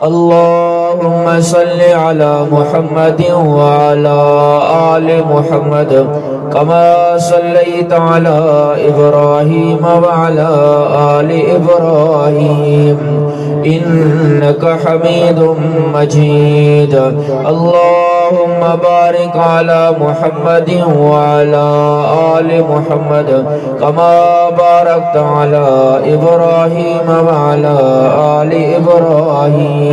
अल्लाहुम्मा सल्लि अला मुहम्मदिन व अला आलि मुहम्मद कमा सल्लैता अला इब्राहीम व अला आलि इब्राहीम इन्नका हमीदुम मजीद। अल्लाहुम्मा बारिक अला मुहम्मदिन व अला आलि मुहम्मद कमा बारकता अला इब्राहीम व अला आलि इब्राहीम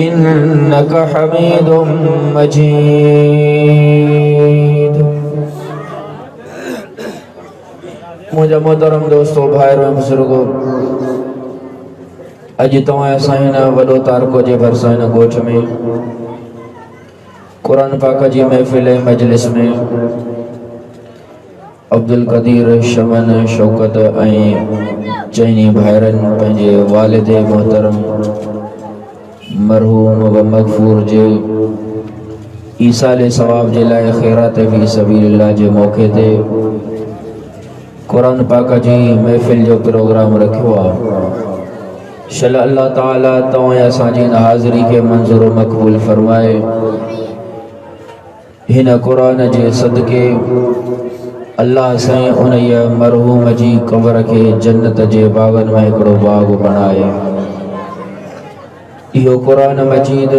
इन्नका हमीदुम मजीद। मुझे मोहतरम दोस्तों, भाइयों बुजुर्गों, अज तव्हां असां वॾो तारको जे भरिसां हिन ॻोठ में क़ुरान पाक जी महफ़िल मजलिस में अब्दुल कदीर शमन शौकत ऐं चइनी भाइरनि पंहिंजे वालिद मोहतरम मरहूम व मग़फ़ूर जे ईसाले सवाब जे लाइ ख़ैरात फ़ी सबीलिल्लाह जे मौक़े ते क़ुरान पाक जी महफ़िल जो प्रोग्राम रखियो आहे। शल अल्लाह ताला तव्हां असांजी इन हाज़िरी खे मंज़ूर मक़बूल फरमाए। हिन क़ुरान जे सदके अल्लाह साईं उन मरहूम जी क़ब्र खे जन्नत जे बागन में हिकिड़ो बाग बणाए। इहो क़ुरान मजीद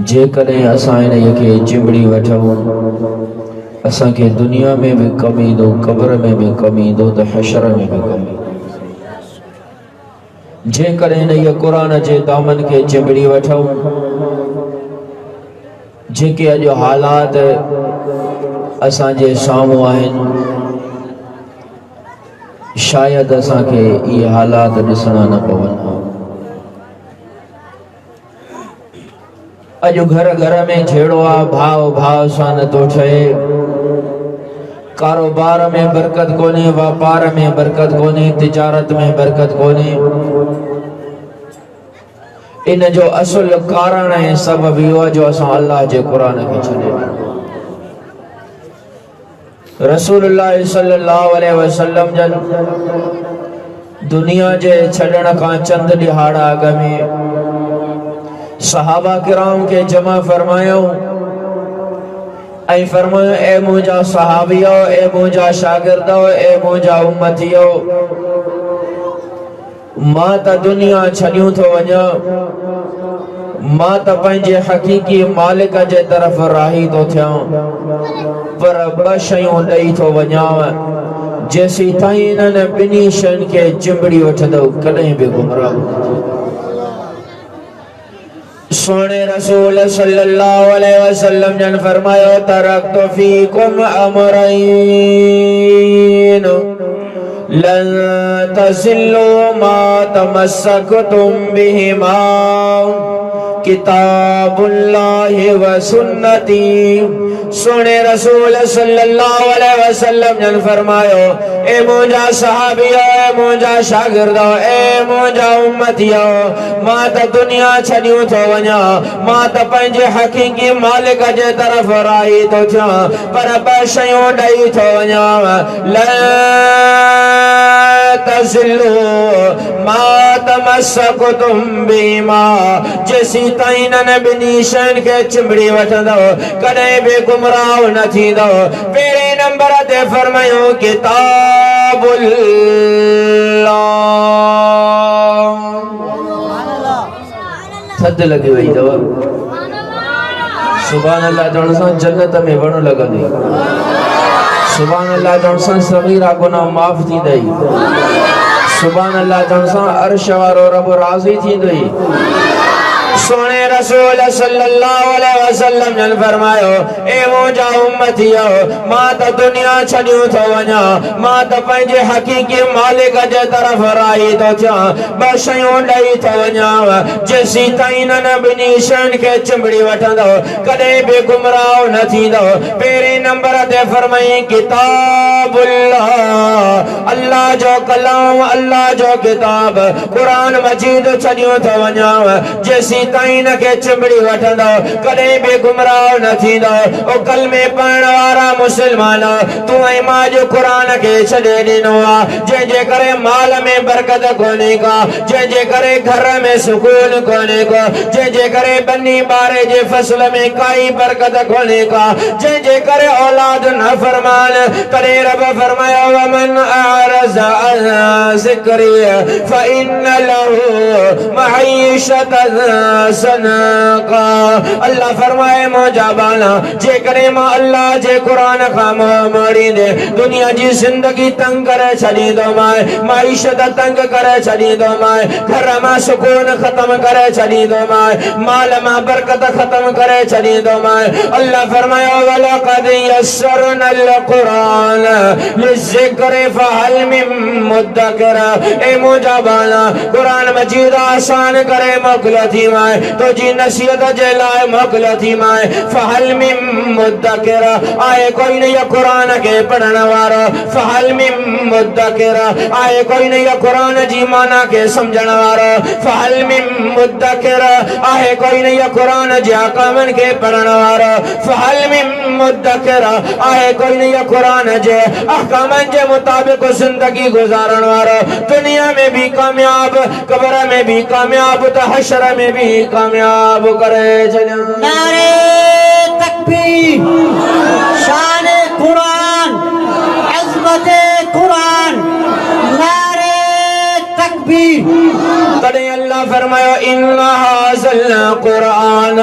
जेकॾहिं असां इन खे चिंबड़ी वठूं, असांखे दुनिया में भी कम ईंदो, क़ब्र में भी कम ईंदो, त हशर में भी कम ईंदो। जेकॾहिं इन क़ुरान जे दामन खे चिंबड़ी वठूं, जेके अॼु हालात असांजे साम्हूं आहिनि, शायदि असांखे इहे हालात ॾिसणा न पवनि। अॼु घर घर में झेड़ो आहे, भाव भाव सां नथो ठहे, कारोबार में बरकत कोन्हे, वापार में बरकत कोन्हे, तिजारत में बरकत कोन्हे। इन जो असुल कारण ऐं सबब इहो आहे जो असां अल्लाह जे क़ुरान खे छॾे ॾिनो। रसूलुल्लाह सल्लल्लाहु अलैहि वसल्लम जन दुनिया जे छॾण खां चंद ॾिहाड़ा अॻ में सहाबा किराम के जमा फरमायो ऐं फरमायो, ए मुंहिंजा सहाबियो, ए मुंहिंजा शागिर्दो, ए मुंहिंजा उम्मतियो, मां त दुनिया छॾियूं थो वञा, मां त पंहिंजे हक़ीक़ी मालिक जे तरफ़ राही थो थियां, पर ॿ शयूं ॾेई थो वञाव, जेसी ताईं इन्हनि ॿिन्ही शयुनि खे चिंबड़ी वठंदो कॾहिं बि गुमराह न थींदो। सोने रसूल सल्लल्लाहु अलैहि वसल्लम जन फरमायो, तरक्तु फीकुम अमरैन लन तज़िल्लू मा तमस्सकतुम बिहिमा किताबुल्लाहि व सुन्नती। सोने रसूल सल्लल्लाहु अलैहि वसल्लम जन फरमायो, ए मुंहिंजा सहाबियो, ए मुंहिंजा शागिर्दो, ए मुंहिंजा उम्मतियो, मां त दुनिया छॾियूं थो वञा, मां त पंहिंजे हक़ीक़ी मालिक जे तरफ़ राही थो थियां, पर ॿ शयूं ॾेई थो वञाव, ला तज़िल्लू मा तमस्सकतुम बिहिमा, जेसी ताईं इन्हनि ॿिन्ही शयुनि खे चिंबड़ी वठंदो कॾहिं बि गुमराह न थींदो। पहिरें नंबर ते फरमायो किताबुल्लाह। थद लगी वई अथव। सुभान अल्लाह चवण सां जन्नत में वण लॻंदी, सुभान अल्लाह चवण सां सगीरा गुनाह माफ़ थींदई, सुभान अल्लाह चवण सां अर्श वारो रब राज़ी थींदई। सोने रसूल सल्लल्लाहु अलैहि वसल्लम ने फरमायो, ए मुंहिंजा उम्मतियो, मां त दुनिया छॾियूं थो वञा, मां त पंहिंजे हक़ीक़ी मालिक जे तरफ़ राही थो थियां, ॿ शयूं ॾेई थो वञाव, जेसी ताईं इन्हनि ॿिन्ही शयुनि खे चिंबड़ी वठंदो कॾहिं बि गुमराह न थींदो। पहिरें नंबर ते फरमाई किताबुल्लाह, अल्लाह जो कलाम, अल्लाह जो किताब क़ुरान मजीद छॾियूं थो वञाव, जेसी दी ताई न के चिंबड़ी वठंदो कदे बि गुमराह न थींदो ओ कलमे पढ़ण वारा मुसलमान तू ऐं मां जो कुरान के छॾे ॾिनो आहे जंहिंजे करे माल में बरकत कोन्हे का जंहिंजे करे घर में सुकून कोन्हे को जंहिंजे करे बनी बारे जे फसल में काई बरकत कोन्हे का जंहिंजे करे औलाद न फरमान तॾहिं रब फरमायो वमन अअरज़ अन ज़िक्री फ़इन्न लहू मईशतन ज़नका अल्लाह फरमाए मुंहिंजा बाला जेकॾहिं मां अल्लाह जे कुरान खां मुंहुं मोड़ींदे दुनिया जी जिंदगी तंग करे छॾींदोमांइ मईशत तंग करे छॾींदोमांइ घर मां सुकून ख़त्म करे छॾींदोमांइ माल मां बरकत ख़त्म करे छॾींदोमांइ अल्लाह फरमायो वलक़द यस्सरनल क़ुरान लिज़िक्रि फ़हल मिन मुद्दकिर ए मुंहिंजा बाला कुरान मजीद आसान करे मोकिलियो थी मां तुंहिंजी नसीहत जे लाइ मोकिलियो थी मां फ़हल मिन मुद्दकिर आए कोई नहीं कुरान के पढ़ण वारो फ़हल मिन मुद्दकिर आए कोई नहीं कुरान जी माना के समझण वारो फ़हल मिन मुद्दकिर आए कोई नहीं कुरान जे अहकामन के पढ़ण वारो फ़हल मिन मुद्दकिर आए कोई नहीं कुरान जे अहकामन जे मुताबिक जिंदगी गुजारण वारो दुनिया में भी कामयाब कब्र में भी कामयाब तो हशर में भी कामयाब करे चलो नारे तकबीर शान कुरान अज़मत कुरान नारे तकबीर तड़े अल्लाह फरमायो इन्ना हाज़ल कुरान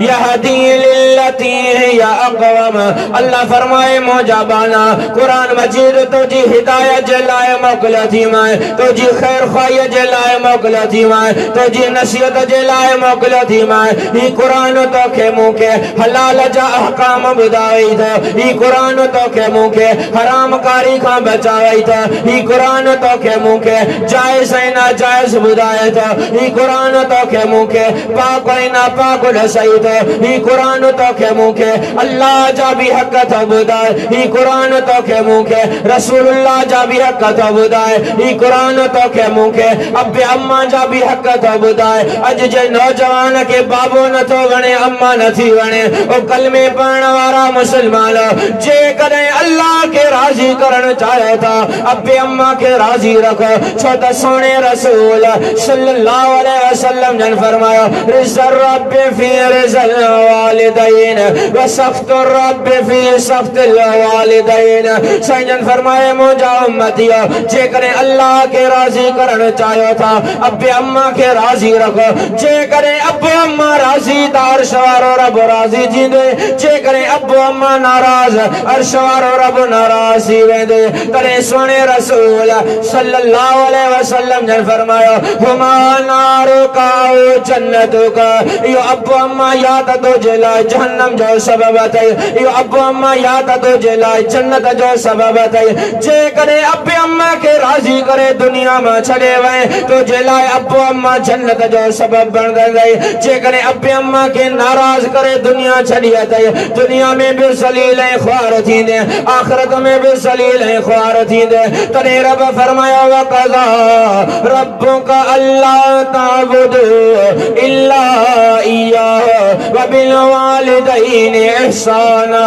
यहदी लिल्लती हिया अक़वम अल्लाह फरमाए मुंहिंजा बाला कुरान मजीद तुझी हिदायत जे लाइ मोकिलियो थी मां तुझी ख़ैर ख़्वाही जे लाइ मोकिलियो थी मां तुझी नसीहत जे लाइ मोकिलियो थी मां ही कुरान तोखे मूंखे हलाल जा अहकाम ॿुधाई थो ही कुरान तोखे मूंखे हराम कारी खां बचाई थो ही कुरान तोखे मूंखे जाइज़ ऐं नाजाइज़ ॿुधाए थो ही कुरान तोखे मूंखे पाक ऐं नापाक ॾसाई थो ही कुरान तोखे मूंखे अल्लाह जा भी हक़ थो ॿुधाए ही कुरान तोखे मूंखे रसूलुल्लाह जा भी हक़ थो ॿुधाए ही कुरान तोखे मूंखे अबे अम्मा जा भी हक़ थो ॿुधाए अॼु जे नौजवान खे बाबो नथो वणे अम्मा नथी वणे ओ कलमे पढ़ण वारा मुसलमान जेकॾहिं अल्लाह के राज़ी करण चाहियो था अबे अम्मा के राज़ी रखो छो त सोने रसूल सल्लल्लाहु अलैहि वसल्लम जन फरमायो रिज़्क़ रब्बि फी रिज़्क़िल वालिदैन व सख्तु रब्बि फी सख्तिल वालिदैन साईं जन फरमाए मुंहिंजा उम्मतियो जेकॾहिं अल्लाह के राज़ी करण चाहियो था अबे अम्मा के राज़ी रखो जेकॾहिं अबो अम्मा राज़ी त अर्श वारो रब राज़ी थींदो जेकॾहिं अबो अम्मा नाराज़ अर्श वारो रब नाराज़ थी वेंदो तॾहिं सोने रसूल सल्लल्लाहु अलैहि वसल्लम जन फरमायो हुमा नारुका ओ जन्नतुका इहो अबो अम्मा या त तुंहिंजे लाइ जहन्नम जो सबब अथई इहो अबो अम्मा या त तुंहिंजे लाइ जन्नत जो सबब अथई जेकॾहिं अबे अम्मा खे राज़ी करे दुनिया मां छॾे वञे तुंहिंजे लाइ अबो अम्मा जन्नत जो सबब बणंदई जेकॾहिं अबे अम्मा खे नाराज़ करे दुनिया छॾी अथई दुनिया में बि ज़लील ऐं ख़्वार थींदे आख़िरत में बि ज़लील ऐं ख़्वार थींदे तॾहिं रब फरमायो वक़ज़ा रब्बुका अल्ला ताबुदू इल्ला इय्याहु व बिल वालिदैनि इहसाना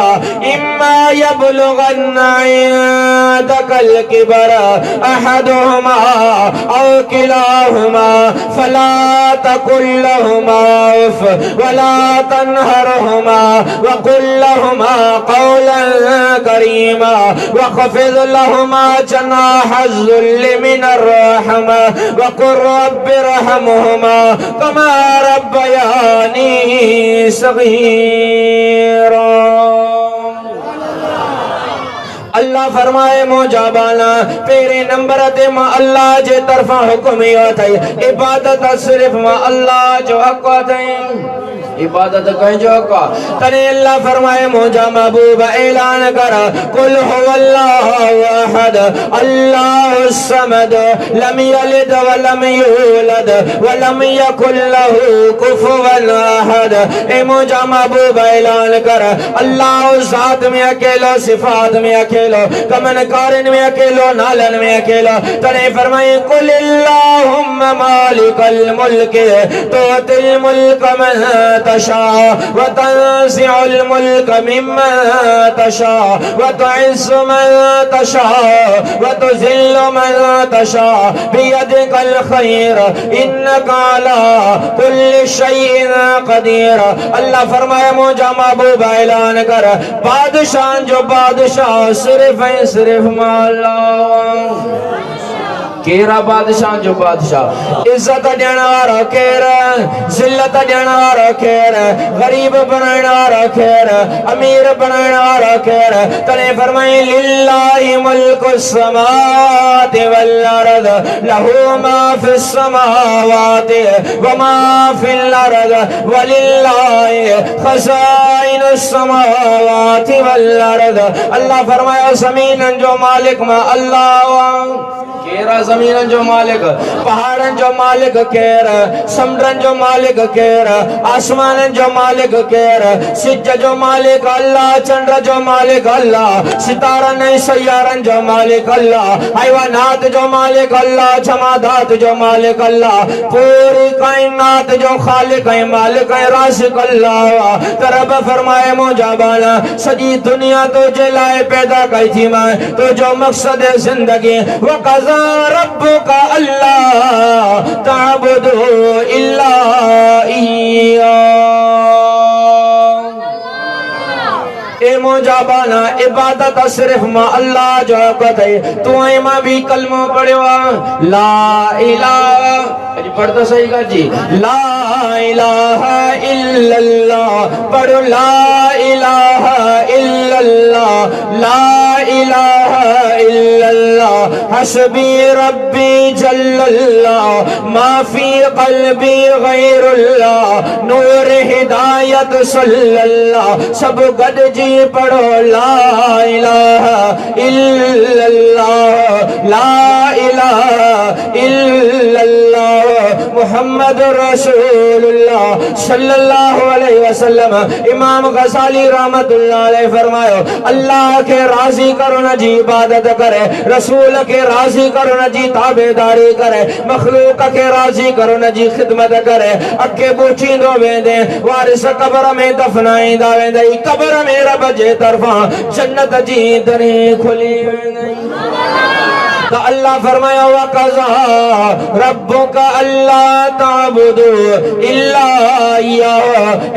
इम्मा यबलुगन्ना इंदकल किबर अहदुहुमा औ किलाहुमा फला तकुल लहुमा उफ वला तनहरहुमा वकुल लहुमा कौलन करीमा वख़फ़िज़ लहुमा जनाह ज़ुल्लि मिनर रहमा वक़ुल रब्बि इरहमहुमा कमा रब्बयानी सग़ीरा अल्लाह फरमाए मुंहिंजा बाला पहिरें नंबर ते मां अल्लाह जे तरफ़ां हुकुम इहो अथई इबादत सिर्फ़ मां अल्लाह जो हक़ अथई इबादत कंहिंजो हक़ आहे। तॾहिं अल्लाह फरमाए मुंहिंजा महबूब ऐलान कर कुल हुवल्लाहु अहद अल्लाहु समद लम यलिद वलम यूलद वलम यकुल लहू कुफुवन अहद। ए मुंहिंजा महबूब ऐलान कर अल्लाह ज़ात में अकेलो, सिफात में अकेलो, कमन कारन में अकेलो, नालन में अकेलो। तॾहिं फरमाए कुल अल्लाहुम्मा मालिकल मुल्क तुतिल मुल्क मन तशा व तंज़िउल मुल्क मिम्मन तशा व तुइज़्ज़ु मन तशा व तुज़िल्लु मन तशा बियदिकल खैर इन्नका अला कुल्लि शैइन क़दीर। अल्लाह फरमाए मुंहिंजा महबूब ऐलान कर बादशाह जो बादशाह सिर्फ ऐं सिर्फ अल्लाह। केरा बादशाह जो बादशाह, इज्जत ॾियण वारो केर, ज़िल्लत ॾियण वारो केर, गरीब बनाइण वारो केर, अमीर बनाइण वारो केर। तॾहिं फरमाई लिल्लाहि मुल्कु समावाति वल अर्द लहू मा फिस समावाति व मा फिल अर्द वलिल्लाहि खज़ाइनु समावाति वल अर्द। अल्लाह फरमायो ज़मीननि जो मालिक मां अल्लाह। केरा ज़मीननि जो मालिक, पहाड़नि जो मालिक केर, समुंडनि जो मालिक केर, आसमाननि जो मालिक केर, सिज जो मालिक अल्लाह, चंड जो मालिक अल्लाह, सितारनि ऐं सयारनि जो मालिक अल्लाह, हैवानात जो मालिक अल्लाह, जमादात जो मालिक अल्लाह, पूरी कायनात जो खालिक ऐं मालिक ऐं राज़िक अल्लाह। त रब फरमाए मुंहिंजा बाला सॼी दुनिया तुंहिंजे लाइ पैदा कई थी मां, तुंहिंजो मक़सद ज़िंदगी वक़ज़ा रब्बुका अल्लाह तअबुदू इल्ला इय्याह। ए मुंहिंजा बाना इबादत सिर्फ मां अल्लाह जो कदई। तू ऐं मां भी कलमो पढ़ियो आहे ला इलाहा, अॼु पढ़ त सही कर जी, ला इलाहा इल्लल्लाह, पढ़ो ला इलाहा इल्लल्लाह, ला इलाहा इल्लल्लाह, हस्बी रब्बी जल्लल्लाह, मा फी क़ल्बी गैरुल्लाह, नूर हिदायत सल्लल्लाह। सब गॾिजी पढ़ो ला इलाहा इल्लल्लाह, ला इलाहा इल्लल्लाह मुहम्मद रसूलुल्लाह सल्लल्लाहु अलैहि वसल्लम। इमाम गज़ाली रहमतुल्लाह अलैहि फरमायो अल्लाह के राजी करो न जी इबादत करे, रसूल के राजी करो न जी ताबेदारी करे, मखलूक के राजी करो न जी खिदमत करे। अके पूछींदो वेंदे वारिस कब्र में दफनाईंदा वेंदई, कब्र में रब जे तरफा जन्नत जी दरी खुली वेंदई। तो अल्लाह फरमाया वक़ज़ा रब्बुका अल्लाह ताबुदू इल्ला इय्याह।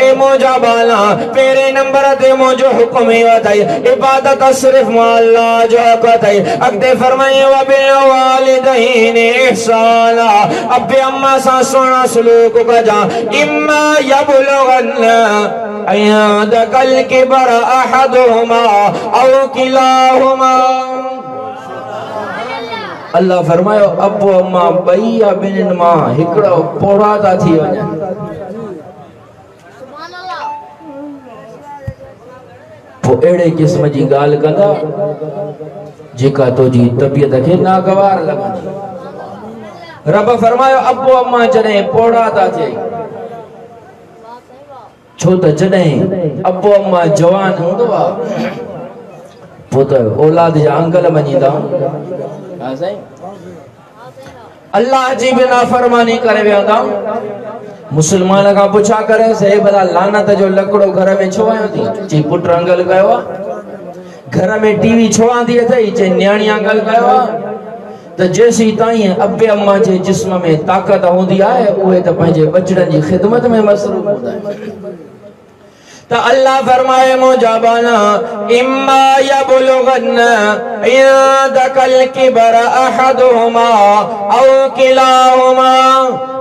ए मुंहिंजा बाला पहिरें नंबर ते मुंहिंजो हुक्म ई अथई इबादत सिर्फ अल्लाह जो हक़ अथई। अॻिते फरमाई व बिल वालिदैनि इहसाना, अबे अम्मा सां सुहिणा सलूक कजा। इम्मा यबलुगन्ना अयदकल किबर अहदुहुमा औ किलाहुमा। अल्लाह फरमायो अबो अम्मा ॿई या ॿिन्हिनि मां हिकिड़ो पोड़ा था थी वञनि। पोइ अहिड़े क़िस्म जी ॻाल्हि कंदा जेका तुंहिंजी तबियत खे नागवार लॻंदी। रब फरमायो अबो अम्मा जॾहिं पोड़ा था थिए, छो त जॾहिं अबो अम्मा जवान हूंदो आहे पोइ त औलाद जा अंगल मञींदा। अल्लाह जी भी नाफरमानी करे वेंदा। मुसलमान का पुछा करे से भला लानत जो लकड़ो घर में छो आयो थी, ची पुट अंगल कयो आहे। घर में टीवी छो आंदी अथई, चे न्याणी अंगल कयो आहे। त जेसी ताईं अबे अम्मा जे जिस्म में ताकत हूंदी आहे उहे त पंहिंजे बचड़नि जी खिदमत में मसरूफ हूंदा आहिनि। तो अल्लाह फरमाए मुंहिंजा बाना इम्मा यबलुगन्ना इंदकल किबर अहदुहुमा औ किलाहुमा।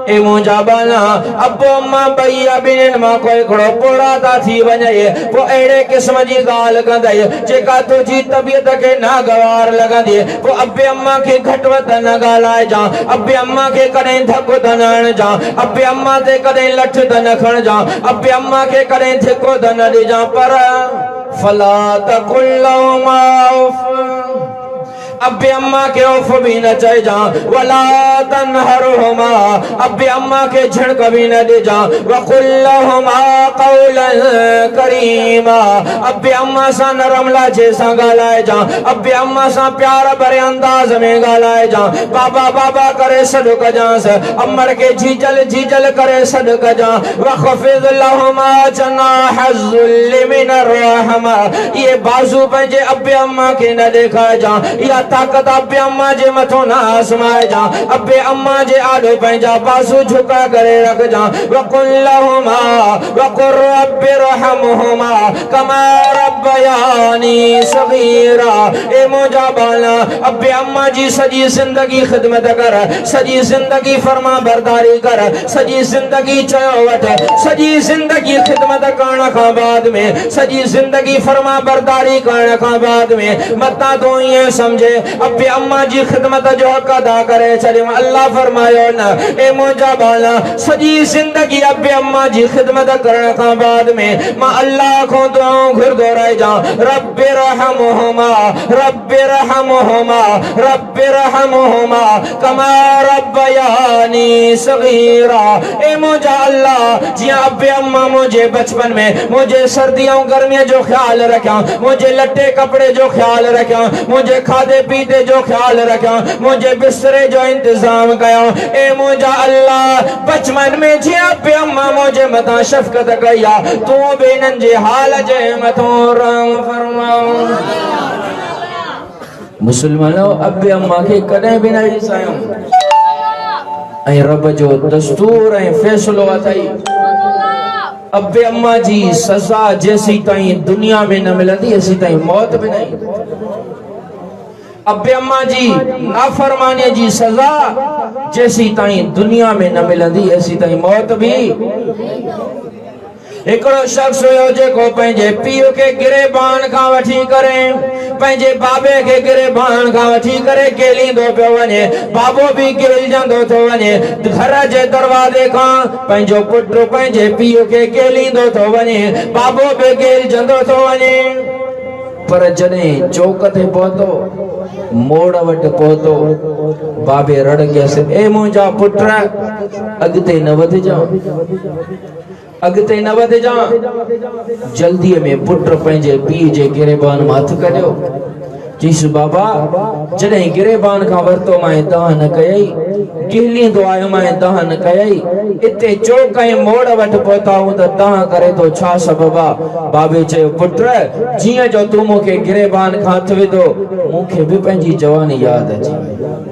ए मुंहिंजा बाला अबो अम्मा भैया ॿिन्हिनि मां कोई हिकिड़ो पोड़ा था थी वञे पोइ अहिड़े क़िस्म जी ॻाल्हि कंदई जेका तुंहिंजी तबियत खे नागवार लॻंदी पोइ अबे अम्मा खे घटि वधि न ॻाल्हाइजां अबे अम्मा खे कॾहिं धकु त न हणजां अबे अम्मा ते कॾहिं लठ त न खणजां अबे अम्मा खे कॾहिं धिको त न ॾिजां पर फला तकुल लहुमा उफ अबे अम्मा के उफ भी न चइजां वला तनहरहुमा अबे अम्मा के झिड़क भी न ॾिजां वकुल लहुमा क़ौलन करीमा अबे अम्मा सां नरम लहजे सां ॻाल्हाइजां अबे अम्मा सां प्यार भरे अंदाज़ में ॻाल्हाइजां बाबा बाबा करे सॾु कजांसि अमड़ के झीजल झीजल करे सॾु कजां वख़फ़िज़ लहुमा जनाह ज़ुल्लि मिनर रहमा ये बाज़ू पंहिंजे अबे अम्मा के न ॾेखारिजां या ताकत अबे अम्मा जे मथो न आसमाइजां अबे अम्मा जे आॾो पंहिंजा बाज़ू झुका करे रखजां वकुल लहुमा वकुर रब्बि रहमहुमा कमा रब्बयानी सगीरा ए मुंहिंजा बाला अबे अम्मा जी सॼी ज़िंदगी ख़िदमत कर सॼी ज़िंदगी फर्मा बरदारी कर सॼी ज़िंदगी चयो वठ सॼी ज़िंदगी ख़िदमत करण खां बाद में सॼी ज़िंदगी फर्मा बरदारी करण खां बाद में मतां तूं ईअं समझे अबे अम्मा जी ख़िदमत जो हक़ अदा करे छॾियो अल्लाह फरमायो न ए मुंहिंजा बाला सॼी ज़िंदगी अबे अम्मा जी ख़िदमत करण खां बाद में मां अल्लाह खां दुआऊं घुरंदो रहिजां रब्बि रहमहुमा रब्बि रहमहुमा रब्बि रहमहुमा कमा रब्बयानी सगीरा ए मुंहिंजा अल्लाह जीअं अबे अम्मा मुंहिंजे बचपन में मुंहिंजे सर्दियों गर्मियों जो ख्याल रखियां मुंहिंजे लटे कपड़े जो ख्याल रखियां मुंहिंजे खाधे पीते जो ख्याल रखियां मुंहिंजे बिस्तरे जो इंतजाम कयां ए मुंहिंजा अल्लाह बचपन में जीअं अबे अम्मा मुंहिंजे मथां शफ़क़त कई आहे तूं बि इन्हनि जे हाल जे मथां रहम फरमा मुसलमानो अबे अम्मा खे कॾहिं बि न ॾिसायूं ऐं रब जो दस्तूर ऐं फ़ैसिलो अथई अबे अम्मा जी सज़ा जेसी ताईं दुनिया में न मिलंदी एसी ताईं मौत भी नहीं अबे अम्मा जी नाफरमानी जी सज़ा जेसी ताईं दुनिया में न मिलंदी एसी ताईं मौत भी हिकिड़ो शख्स हुयो जेको पंहिंजे पीउ खे गिरेबान खां वठी करे पंहिंजे बाबे खे गिरेबान खां वठी करे केलींदो पियो वञे बाबो भी केलजंदो थो वञे घर जे दरवाज़े खां पंहिंजो पुटु पंहिंजे पीउ खे केलींदो थो वञे बाबो भी केलजंदो थो वञे पर जॾहिं चौक ते पहुतो मोड़ वटि पहुतो बाबे रड़ कयसि ए मुंहिंजा पुट अॻिते न वधिजांइ अॻिते न वधिजांइ जल्दीअ में पुट पंहिंजे पीउ जे गिरेबान मां हथु कढियो चईसि बाबा जॾहिं गिरेबान खां वरितो मां दाह न कयई किलींदो आयो मां दाह न कयई इते चौक ऐं मोड़ वटि पहुता हूं त दाह करे थो छा सबब आहे बाबे चयो पुट जीअं जो तूं मूंखे गिरेबान खां हथु विधो मूंखे बि पंहिंजी जवानी यादि अची वई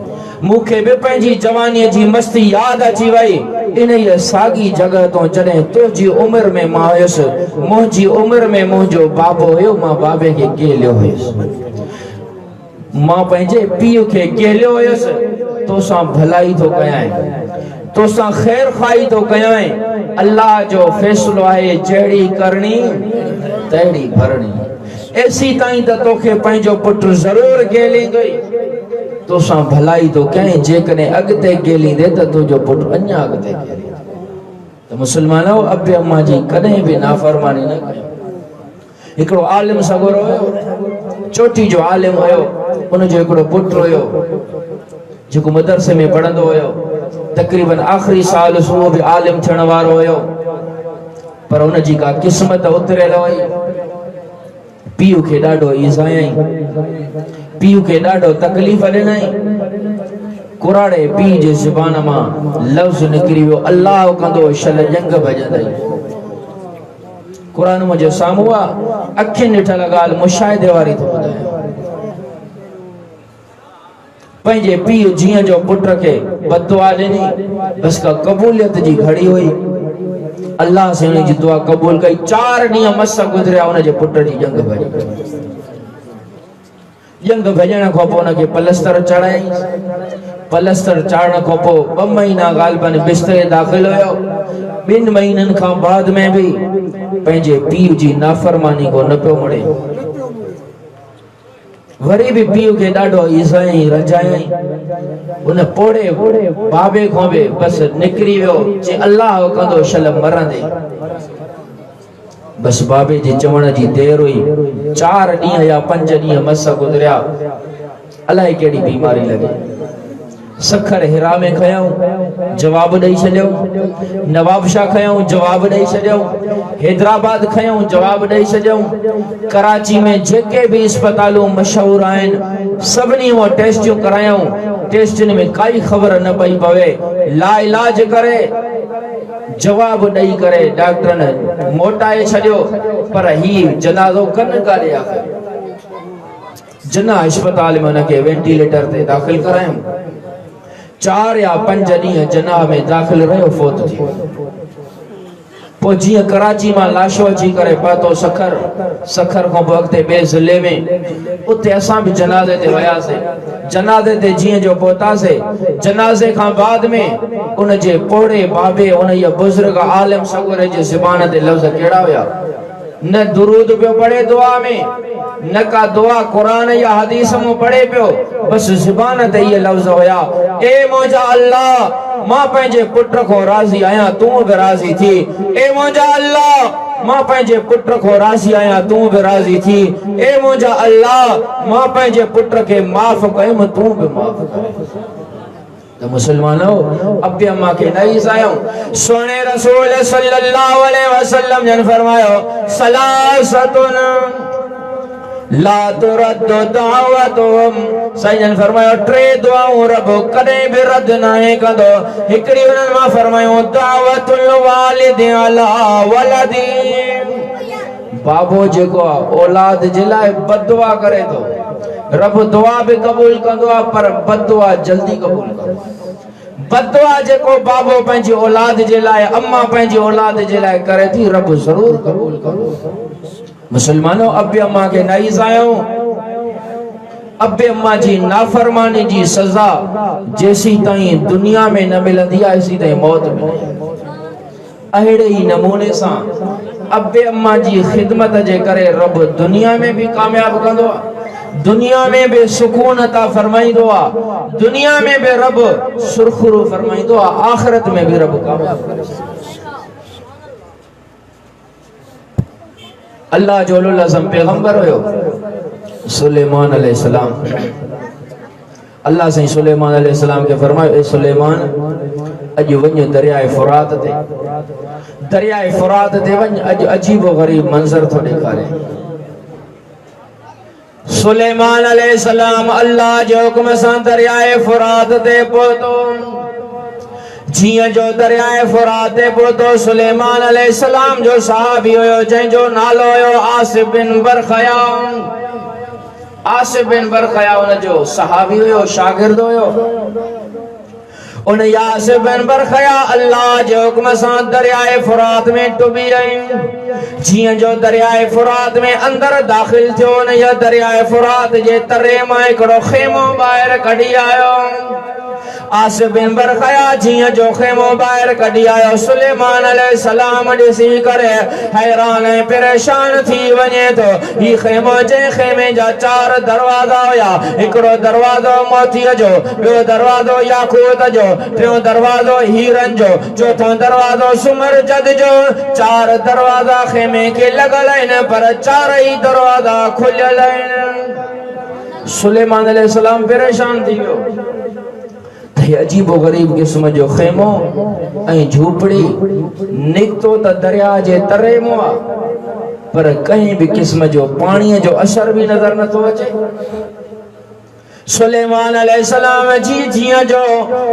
मूंखे बि पंहिंजी जवानीअ जी मस्ती यादि अची वई इन साॻी जॻह तो जॾहिं तुंहिंजी उमिरि में मां हुयुसि मुंहिंजी उमिरि में मुंहिंजो बाबो हुयो मां बाबे खे केलियो हुयुसि मां पंहिंजे पीउ खे केलियो हुयुसि तोसां भलाई थो कयां तोसां ख़ैर खाई थो कयां अल्लाह जो फ़ैसिलो आहे जहिड़ी करणी तहिड़ी भरणी एसी ताईं त तोखे पंहिंजो पुटु ज़रूरु केलींदो तोसां भलाई थो कयां जेकॾहिं अॻिते केलींदे त तुंहिंजो पुटु अञा अॻिते त मुसलमानो अबे अम्मा जी कॾहिं बि नाफ़रमानी न कयो हिकिड़ो आलिम सगोरो हुयो चोटी जो आलिम हुयो उनजो हिकिड़ो पुटु हुयो जेको मदरसे में पढ़ंदो हुयो तक़रीबन आख़िरी साल उहो बि आलिम थियण वारो हुयो पर उनजी का क़िस्मत उतरियल हुई पीउ खे ॾाढो ईज़ायई पीउ खे ॾाढो तकलीफ़ ॾिनई कुराड़े पीउ जे ज़ुबान मां लफ़्ज़ निकिरी वियो अल्लाह कंदो शल जंग भॼंदई कुरान मुंहिंजे साम्हूं आहे अखियुनि ॾिठल ॻाल्हि मुशाहिदे वारी थो ॿुधायां पंहिंजे पीउ जीअं जो पुट खे बददुआ ॾिनी बस का क़बूलियत जी घड़ी हुई अल्लाह से उनजी दुआ क़बूल कई 4 ॾींहं मस गुज़रिया उनजे पुट जी जंग भॼी जंग भॼण खां पोइ उनखे पलस्तर चढ़ाई पलस्तर चाढ़ण खां पोइ 2 महीना ग़ालिबन बिस्तरे दाख़िल हुयो। 2 महीननि खां बाद में भी पंहिंजे पीउ जी नाफरमानी को न पियो मणे। वरी भी पीउ के ॾाढो ईज़ाई रजाई उन पोड़े बाबे खां भी बस निकिरी वियो जे अल्लाह कंदो शल मरंदे। बस बाबे जे चवण जी देर हुई। 4 ॾींहं या 5 ॾींहं मस गुज़रिया। अलाए कहिड़ी बीमारी लगी। सखर हिरा में खयूं, जवाब ॾेई छॾियऊं। नवाबशाह खयूं, जवाब ॾेई छॾियऊं। हैदराबाद खयूं, जवाब ॾेई छॾियऊं। कराची में जेके भी अस्पतालूं मशहूर आहिनि सभिनी वो टेस्टियूं करायूं। टेस्टनि में काई ख़बर न पई पवे। ला इलाज करे जवाब ॾेई करे डॉक्टरनि मोटाए छॾियो। पर ही जनाज़ो कन काॾे आखिर। जना अस्पताल में उनके वेंटिलेटर ते दाख़िल करायूं। 4 या 5 ॾींहं जना में दाख़िल रहियो, फोत थी। पोइ जीअं कराची मां लाशो अची करे पातो सखर। सखर खां पोइ अॻिते ॿिए ज़िले में उते असां भी जनाज़े ते वियासीं। जनाज़े ते जीअं जो पहुतासीं, जनाज़े खां बाद में उन जे पोड़े बाबे उन ये बुज़ुर्ग आलिम सगोरे जे ज़ुबान ते लफ़्ज़ कहिड़ा हुया? न दुरूद पियो पढ़े दुआ में, न का दुआ कुरान या हदीस में पढ़े पियो। बस ज़ुबान ते ये लफ़्ज़ हुया, ए मुंहिंजा अल्लाह मां पंहिंजे पुट को राज़ी आहियां, तूं भी राज़ी थी। ए मुंहिंजा अल्लाह मां पंहिंजे पुट को राज़ी आहियां, तूं भी राज़ी थी। ए मुंहिंजा अल्लाह मां पंहिंजे पुट के माफ़ कयुमि, तूं भी माफ़ कर। तो मुसलमानों अब भी अम्मा के नईस आयो। सोने रसूल सल्लल्लाहु अलैहि वसल्लम ने फरमायो, सलासतुन ला तुरद्दु दावतुहुम। सही ने फरमायो 3 दुआऊं रब कदे भी रद्द नहीं कंदो। हिकड़ी उन्हनि मां फरमायो दावतुल वालिद अला वलदी। बाबो जेको औलाद जे लाइ बददुआ करे तो रब दुआ भी कबूल कंदो आ, पर बददुआ जल्दी कबूल कंदो। बददुआ जेको बाबो पंहिंजी औलाद जे लाइ, अम्मा पंहिंजी औलाद जे लाइ करे थी, रब जरूर कबूल कंदो। मुसलमानों अब भी अम्मा के नाइज़ आयो। अब भी अम्मा जी नाफरमानी जी सजा जैसी ताईं दुनिया में न मिलंदी आहे, इसी ताईं मौत में नहीं। अहिड़े ही नमूने सां अब भी अम्मा जी खिदमत जे करे रब दुनिया में भी कामयाब कंदो आहे, दुनिया में भी सुकून अता फरमाइंदो आ, दुनिया में भी रब सुरखुरू फरमाइंदो आ, आखिरत में भी रब कामयाब करे। अल्लाह जो उलुल अज़म पैगंबर हुयो सुलेमान अलैहिस्सलाम। अल्लाह से सुलेमान अलैहिस्सलाम के फरमायो, ए सुलेमान अज वञ दरियाए फुरात ते, दरियाए फुरात ते वञ, अज अजीबो गरीब मंजर तो ॾेखारे। सुलेमान अलैहिस्सलाम अल्लाह जो हुक्म सां दरियाए फुरात ते पहुतो। जियां जो दरियाए फुरात ते पहुतो, सुलेमान अलैहिस्सलाम जो सहाबी हुयो जंहिंजो नालो हुयो आसिफ बिन बरखया। आसिफ बिन बरखया उन जो सहाबी हुयो, शागिर्द हुयो। उन आसिफ बिन बरखया अल्लाह जे हुक्म सां दरियाए फुरात में टुबी रही। जियां जो दरियाए फुरात में अंदर दाखिल थियो, उन दरियाए फुरात जे तरे मां हिकिड़ो खेमो ॿाहिरि कढी आयो। आसिफ बिन बरखया जियां जो खेमो ॿाहिरि कढी आयो, सुलेमान अलैहिस्सलाम ॾिसी करे हैरान ऐं परेशान थी वञे थो। ही खेमो जे खेमे जा 4 दरवाजा हुया। हिकिड़ो दरवाजो मोतीअ जो, ॿियो दरवाजो याकूत जो, टियों दरवाजो हीरन जो, चौथों दरवाजो सुमरजद जो। 4 दरवाजा खेमे के लॻल आहिनि, पर 4 ई दरवाजा खुलियल आहिनि। सुलेमान अलैहिस्सलाम परेशान थी वियो। अजीबो गरीब किस्म जो खेमो ऐं झूपड़ी निकतो त दरिया जे तरे मो आ, पर कहीं भी किस्म जो पानी जो असर भी नजर न तो अचे। सुलेमान अलैहिस्सलाम जी जियां जो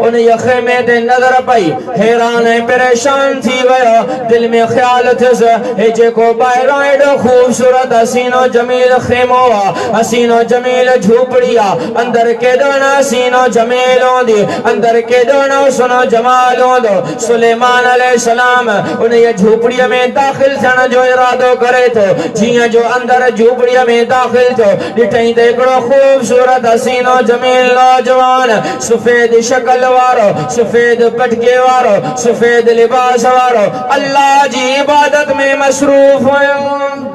उन खेमे ते नजर पई, हैरान ऐं परेशान थी वियो। दिल में ख्याल थियुसि, हे जेको ॿाहिरां एॾो खूबसूरत हसीनो जमील खेमो आ, हसीनो जमील झूपड़ी आ, अंदर केॾो न हसीनो जमील हूंदी, अंदर केॾो न हुस्नो जमाल हूंदो। सुलेमान अलैहिस्सलाम उन झूपड़ीअ में दाखिल थियण जो इरादो करे थो। जियां जो अंदर झूपड़ीअ में दाखिल थियो, ॾिठई त हिकिड़ो खूबसूरत हसीनो हसीनो जमील नौजवान सफेद शक्ल वारो सफेद पटके वारो सफेद लिबास वारो अल्लाह जी इबादत में मसरूफ हुयो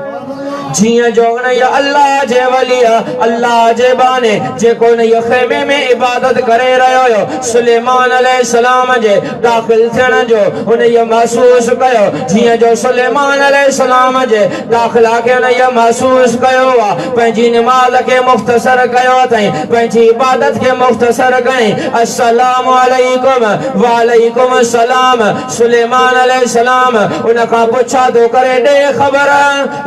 जिया जो न या अल्लाह जे वलिया अल्लाह जे बाने जे को न खेमे में इबादत करे रहो हो सुलेमान अलैहिस्सलाम जे दाखिल थियण जो उन ये महसूस कयो जिया जो सुलेमान अलैहिस्सलाम जे दाखिला के उन ये महसूस कयो वा पंहिंजी नमाज के मुख्तसर कयो अथई पंहिंजी इबादत के मुख्तसर कई अस्सलामु अलैकुम व अलैकुम अस्सलाम सुलेमान अलैहिस्सलाम उन का पूछा तो करे दे खबर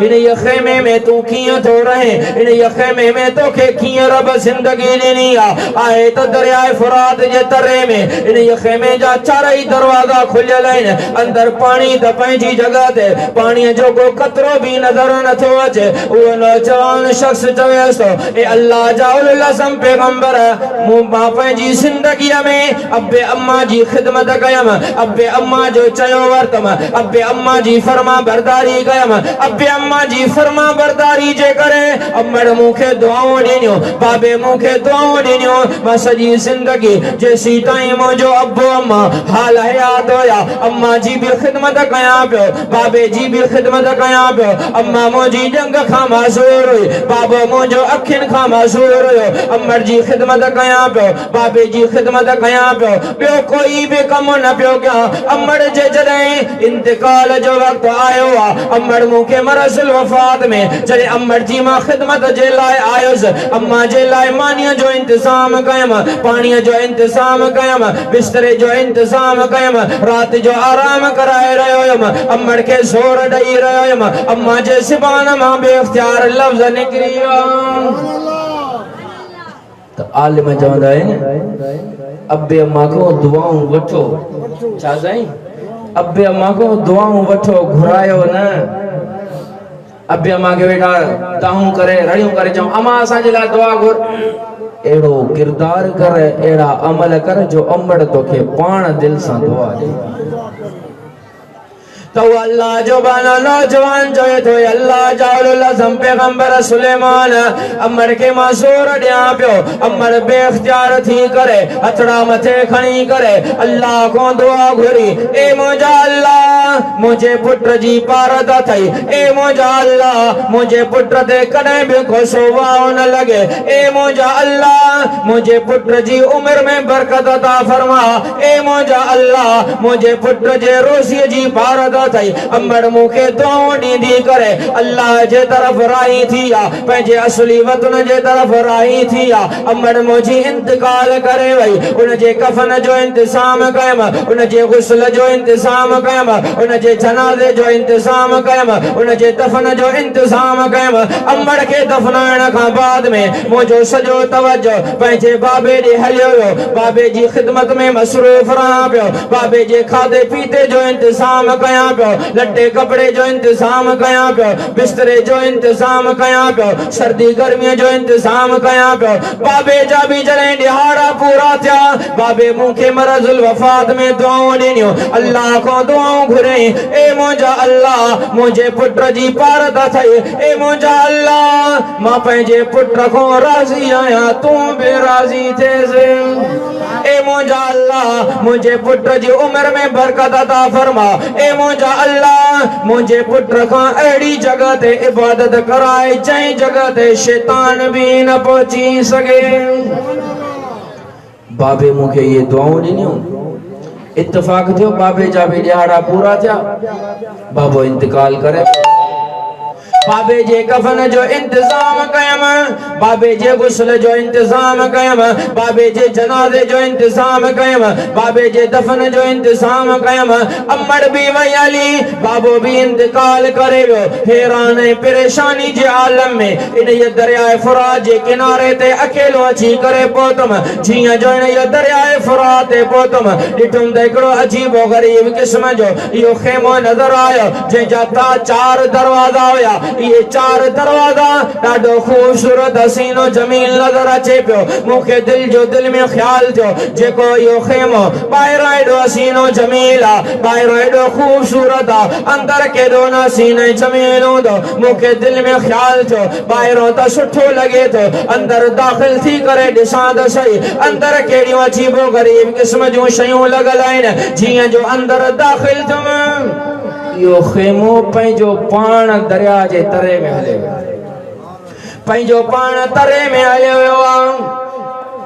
इन ये खेमे में तू किया तो रहे इन यखेमे में तो के किया रब जिंदगी ॾिनी आहे तो दरियाए फुरात जे तरे में इन यखेमे जा चारई दरवाजा खुलियल आहिनि अंदर पानी त पंहिंजी जगह ते पानी जो को कतरो भी नजर नथो अचे वो नौजवान शख्स चवेसो ए अल्लाह जा उल आज़म पैगंबर मूं मां पंहिंजी जिंदगी में अब्बे अम्मा जी खिदमत कयम अब्बे अम्मा जो चयो वरतम अब्बे अम्मा जी फरमा बरदारी कयम अब्बे अम्मा जी फरमा बरदारी जे करे अम्मड़ मुखे दुआओं ॾिनियो बाबे मुखे दुआओं ॾिनियो मां सॼी ज़िंदगी जेसी ताईं मुंहिंजो अब्बो अम्मा हाल हयात हुया अम्मा जी भी खिदमत कयां पियो बाबे जी भी खिदमत कयां पियो अम्मा मुंहिंजी ॼंग खां मासूर हुई बाबो मुंहिंजो अखियुनि खां मासूर हुयो अम्मड़ जी खिदमत कयां पियो बाबे जी खिदमत कयां पियो ॿियो कोई भी कमु न पियो कयां अम्मड़ जे जॾहिं इंतकाल जो वक़्तु आयो आहे अम्मड़ मुखे मरज़ुल वफ़ात में जॾहिं अम्मड़ जी मां खिदमत जे लाइ आयुसि अम्मा जे लाइ मानीअ जो इंतज़ाम कयम पाणीअ जो इंतज़ाम कयम बिस्तरे जो इंतज़ाम कयम रात जो आराम कराए रहियो हुयमि अम्मड़ खे ज़ोर ॾेई रहियो हुयमि अम्मा जे ज़ुबान मां बेइख्तियार लफ़्ज़ निकिरी विया त आलिम चवंदा आहिनि अब्बे अम्मा को दुआऊं वठो छा साईं अब्बे अम्मा को दुआऊं वठो घुरायो न अब्बे अम्मा के बेटा ताहूं करे रड़ियूं करे चऊं अम्मा असांजे लाइ दुआ घुर एड़ो किरदार कर एड़ा अमल कर जो अम्मड़ तोखे पाण दिल सां दुआ ॾे तो अल्लाह जो बाना नौजवान जो है तो अल्लाह जाउल आज़म पैगंबर सुलेमान अम्मड़ के मासूर ॾियां पियो अम्मड़ बेइख्तियार थी करे हथड़ा मथे खणी करे अल्लाह को दुआ घुरी ए मुंहिंजा अल्लाह मुझे पुत्र जी पारद थई ए मुंहिंजा अल्लाह मुझे पुत्र ते कॾहिं भी गुस्सो वाओ न लगे ए मुंहिंजा अल्लाह मुझे पुत्र जी उम्र में बरकत अता फरमा ए मुंहिंजा अल्लाह मुझे पुत्र जे रोज़ी जी पारद थई अम्मड़ मुखे दुआऊं ॾींदी करे अल्लाह जे तरफ राही थी पंहिंजे असली वतन जे तरफ राही थी अम्मड़ मुंहिंजी इंतकाल करे वई उन जे कफन जो इंतजाम कयम उन जे गुस्ल जो इंतजाम कयम उन जे जनाज़े जो इंतजाम कयम उन जे दफन जो इंतजाम कयम अम्मड़ के दफनाइण खां बाद में मुंहिंजो सॼो तवज्जो पंहिंजे बाबे ॾे हलियो वियो बाबे जी खिदमत में मसरूफ़ रहां पियो बाबे जे खाधे पीते जो इंतजाम कयां पियो लटे कपड़े जो इंतजाम कयां पियो बिस्तरे जो इंतजाम कयां पियो सर्दी गर्मी जो इंतजाम कयां पियो बाबे जा भी जॾहिं ॾिहाड़ा पूरा थिया बाबे मुखे मरज़ुल वफ़ात में दुआऊं ॾिनियूं अल्लाह को दुआऊं घुरई ए मुंहिंजा अल्लाह मुंहिंजे पुट जी पारद थई ए मुंहिंजा अल्लाह मां पंहिंजे पुट खां राज़ी आहियां तूं भी राज़ी थिएसि ए मुंहिंजा अल्लाह मुंहिंजे पुट जी उम्र में बरकत अता फरमा ए मुंहिंजा अल्लाह मुझे पुत्र का अड़ी जगह ते इबादत कराए जंहिं जगह ते शैतान भी न पहुंची सके बाबे मुखे ये दुआऊं ॾिनियूं इत्तेफाक थियो बाबे जा भी ॾियारा पूरा थिया बाबो इंतकाल करे बाबे जे कफन जो इंतजाम कयम बाबे जे गुस्ल जो इंतजाम कयम बाबे जे जनाजे जो इंतजाम कयम बाबे जे दफन जो इंतजाम कयम अम्मड़ भी वई हली बाबो भी इंतकाल करे वियो हैरान परेशानी जे आलम में इन ये दरियाए फुरात जे किनारे ते अकेलो अची करे पहुतम जियां जो इन ये दरियाए फुरात ते पहुतम ॾिठुम त हिकिड़ो अजीबो गरीब क़िस्म जो इहो खेमो नज़र आयो जंहिंजा चार दरवाजा हुया ये चार दरवाजा ॾाढो खूबसूरत हसीनो जमील नजर अचे पियो मूंखे दिल में ख्याल थियो जेको इहो खेमो ॿाहिरां एॾो हसीनो जमील आहे ॿाहिरां एॾो खूबसूरत आहे अंदर केॾो न हसीनो जमील हूंदो मूंखे दिल में ख्याल थियो ॿाहिरां त सुठो लॻे थो अंदर दाख़िल थी करे ॾिसां त सही अंदर कहिड़ियूं अजीबो ग़रीब क़िस्म जूं शयूं लॻल आहिनि जीअं जो अंदर दाख़िल थियुमि इहो खेमो पंहिंजो पाण दरिया जे तरे में हले पंहिंजो पाण तरे में हलियो वियो आहे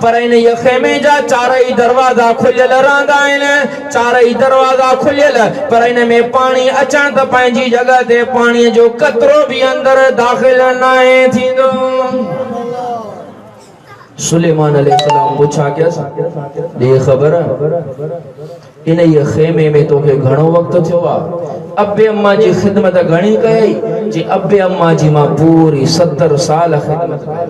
पर इन ये खेमे जा चारई दरवाजा खुलियल रहंदा आहिनि चारई दरवाजा खुलियल पर इन में पानी अचण त पंहिंजी जॻह ते पाणीअ जो कतरो बि अंदर दाख़िल नाहे थींदो सुलेमान अलैहिस्सलाम पूछा क्या दे खबर इन ये खेमे में तोखे घणो वक्त थियो आहे अब्बे अम्मा जी खिदमत घणी कई जी अब्बे अम्मा जी मां पूरी 70 साल खिदमत कई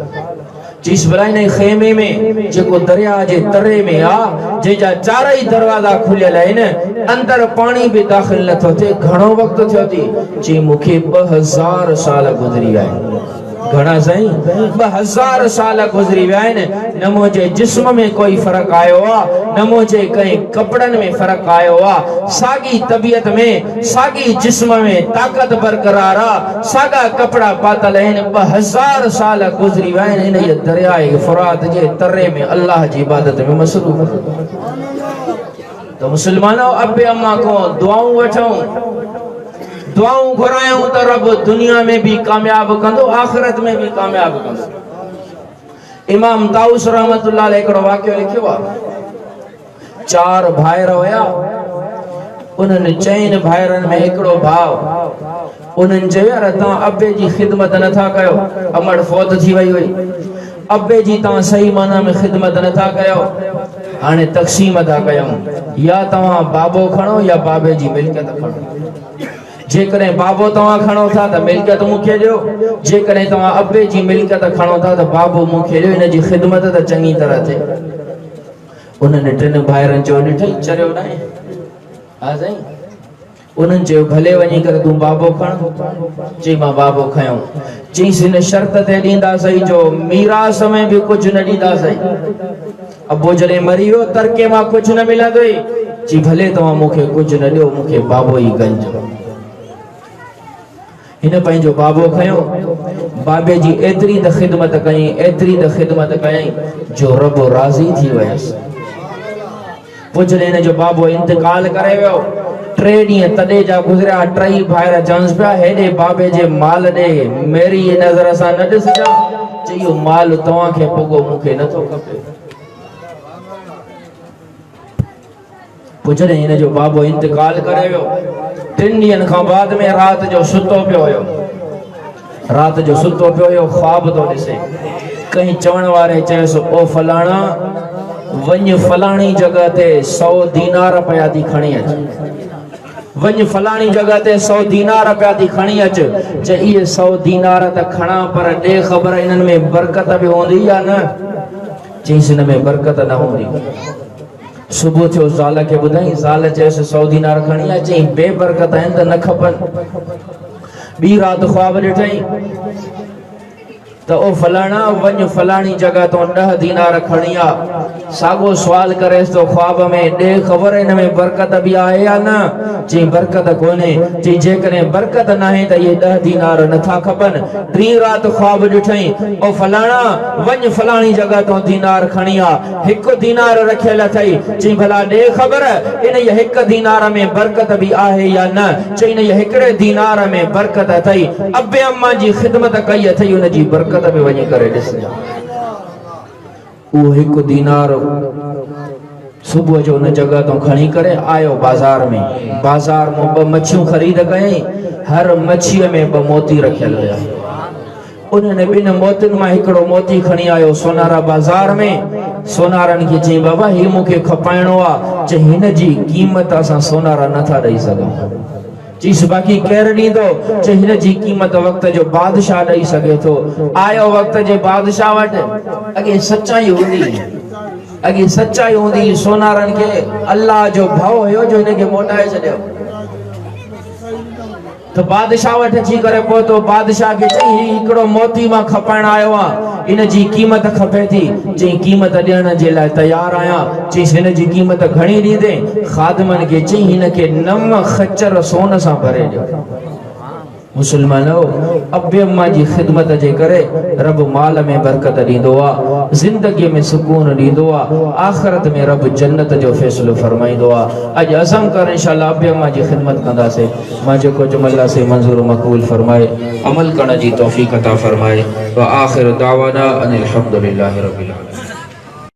जिस बराई ने खेमे में जेको दरिया जे तरे में आ जेजा चारई दरवाजा खुलियल आहिनि अंदर पानी भी दाख़िल नथो थिए घणो वक्त थियो थी जी मूंखे 2000 साल गुज़री विया आहिनि घणा साईं 2000 साल गुज़री विया आहिनि न मुंहिंजे जिस्म में कोई फ़र्क़ु आयो आहे न मुंहिंजे कंहिं कपड़नि में फ़र्क़ु आयो आहे साॻी तबियत में साॻी जिस्म में ताक़त बरक़रार आहे साॻा कपड़ा पातल आहिनि 2000 साल गुज़री विया आहिनि इन दरियाए फ़ुरात जे तरे में अल्लाह जी इबादत में मसरूफ़ तो मुसलमानों अब्बे अम्मा को दुआऊं वठूं दुआऊं घुरायूं त रब दुनिया में भी कामयाब कंदो आखिरत में भी कामयाब कंदो इमाम ताऊस रहमतुल्लाह अलैहि हिकिड़ो वाक़ियो लिखियो आहे 4 भाइर हुया उन्हनि 4 भाइरनि में हिकिड़ो भाउ उन्हनि चयो यार तव्हां अब्बे जी खिदमत नथा कयो अमड़ फौत थी वई हुई अब्बे जी तव्हां सही माना में खिदमत नथा कयो हाणे तक़सीम था कयूं या तव्हां बाबो खणो या बाबे जी मिल्कियत खणो जेकॾहिं बाबो तव्हां खणो था त मिल्कियत मूंखे ॾियो जेकॾहिं तव्हां अब्बे जी मिल्कियत खणो था त बाबो मूंखे ॾियो इन जी खिदमत त चङी तरह थिए उन्हनि 3 भाइरनि चयो ॾिठई चरियो न हा साईं उन्हनि चयो भले वञी करे तूं बाबो खण चई मां बाबो खयो चईसि हिन शर्त ते ॾींदासीं जो मीरास में बि कुझु न ॾींदासीं अबो जॾहिं मरी वियो तरके मां कुझु न मिलंदो चई भले तव्हां मूंखे कुझु न ॾियो मूंखे बाबो ई गंज हिन पंहिंजो बाबो खयो बाबे जी एतिरी त खिदमत कयई जो रब राज़ी थी वियसि पोइ जॾहिं हिन जो बाबो इंतकाल करे वियो 3 ॾींहं तॾहिं जा गुज़रिया 3 भाइर चवनि पिया हेॾे बाबे जे माल ॾे मेरी नज़र सां न ॾिसजां चई इहो माल तव्हांखे पुॻो मूंखे नथो खपे पोइ जॾहिं हिन जो बाबो इंतकाल करे वियो 3 ॾींहंनि खां बाद में रात जो सुतो पियो हुयो ख्वाब तो ॾिसे कहीं चवण वारे चयसि ओ फलाणा वञ फलाणी जगह ते 100 दीनार पिया थी खणी अच वञ फलाणी जगह ते 100 दीनार पिया थी खणी अच चे इहे 100 दीनार त खणा पर ॾे ख़बर इन्हनि में बरकत बि हूंदी या न चईसि हिन में बरकत न हूंदी सुबह थियो ज़ाल के ॿुधाई ज़ाल चयसि 100 दीनार खणी अच चई बेबरकत आहिनि त न खपनि ॿी राति ख्वाब ॾिठई तो ओ फलाना वञ फलानी जगह तो 10 दीनार खणी आ सागो सवाल करे तो ख्वाब में दे खबर इन में बरकत भी आहे या ना जी बरकत कोने जी जे करे बरकत ना है त ये 10 दीनार न था खपन टी रात ख्वाब ॾिठई ओ फलाना वञ फलानी जगह तो दीनार खणी आ 1 दीनार रखियल थई जी भला दे खबर इन ये 1 दीनार में बरकत भी आहे या ना चई न ये 1 दीनार में बरकत थई अब्बे अम्मा जी खिदमत कई थई उन जी बरकत में वञी करे ॾिसजा वो 1 दीनार सुबह जो उन जगह तो खणी करे आयो बाजार में 2 मच्छियूं खरीद कई हर मच्छी में 2 मोती रखियल हुया उन्होंने 2 मोतियुनि मां 1 मोती खणी आयो सोनारा बाजार में सोनारन के चई बाबा ही मुखे खपाइणो आ चे हिन जी कीमत असां सोनारा नथा ॾेई सघूं चीस बाकी केर ॾींदो चे हिन जी कीमत वक्त जो बादशाह ॾेई सघे थो आयो वक्त जे बादशाह वटि अॻे सच्चाई हूंदी सोनारन के अल्लाह जो भव हुयो जो हिन खे मोटाए छॾियो तो बादशाह वट अची करे पहुतो बादशाह के चई हिकड़ो मोती मां खपाइण आयो आ इन जी कीमत खपे थी चई कीमत ॾियण जे लाइ तैयार आहियां चई हिन जी कीमत घणी ॾींदे खादमन के चई हिन के 9 खच्चर सोन सां भरे ॾियो मुसलमानो अब्बे अम्मा जी खिदमत जे करे रब माल में बरकत ॾींदो आ जिंदगी में सुकून ॾींदो आ आखिरत में रब जन्नत जो फैसलो फरमाईंदो आ अज अज़म कर इंशाअल्लाह अब्बे अम्मा जी खिदमत कंदासे मां जेको जुमला से मंजूर मक़बूल फरमाए अमल करण जी तौफीक अता फरमाए व आखिर दावाना अनिल हम्दुलिल्लाहि रब्बिल आलमीन।